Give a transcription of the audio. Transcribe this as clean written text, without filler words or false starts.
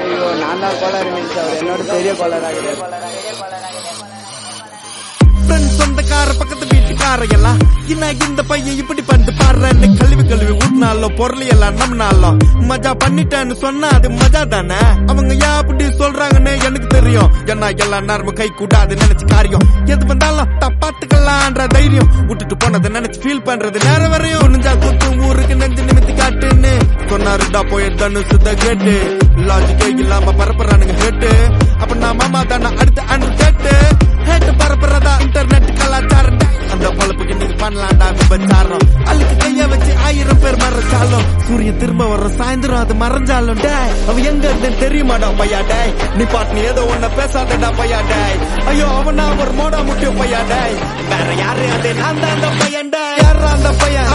ஐயோ நான் தான் கோளாறு மீன்ஸ் அவர் என்னோட பெரிய கோளாறாக சொந்தக்கார பக்கத்து வீட்டுக்கார எல்லாம் இந்த பையன் இப்படி பண்ணிட்டு பாடுறேன்னு கழுவி ஊட்டினாலும் பொருள் எல்லாம் நம்பினாலும் மஜா பண்ணிட்டேன்னு சொன்னா அது மஜா தானே. அவங்க ஏன் அப்படி சொல்றாங்கன்னு எனக்கு தெரியும். ஏன்னா எல்லாம் நேரமும் கை கூடாது நினைச்சு காரியம் எது வந்தாலும் பாத்துக்கலான்ற தைரியம் விட்டுட்டு போனதை நினைச்சு ஃபீல் பண்றது நேரம் வரையும் நெஞ்சா குத்து ஊருக்கு நெஞ்சு நிமித்தி காட்டுன்னு சொன்னாருடா போய் தனுசுத கேட்டு லாஜிக்கே இல்லாம பரப்புறானுங்க கேட்டு அப்ப நான் மாமா தானே அடுத்து அன்று கேட்டு ஹேட்டு பரப்புறதா இன்டர்நெட் கலாச்சாரம் அந்த பொழப்புக்கு நீங்க பண்ணலாம்டா விபச்சாரம் அழுக்கு கைய வச்சு 1000 பேர் மறைச்சாலும் சூரியன் திரும்ப வர சாயந்தரம் அது மறைஞ்சாலும் டே அவ எங்க இருந்தேன்னு தெரியுமாடா பையா டே நீ பாட்டு ஏதோ ஒன்ன பேசாதடா பையா டே ஐயோ அவனா ஒரு மோடா முட்டிய பையா டே வேற யாரு அது நான் தான் அந்த பையன் டே யாரா அந்த பையன்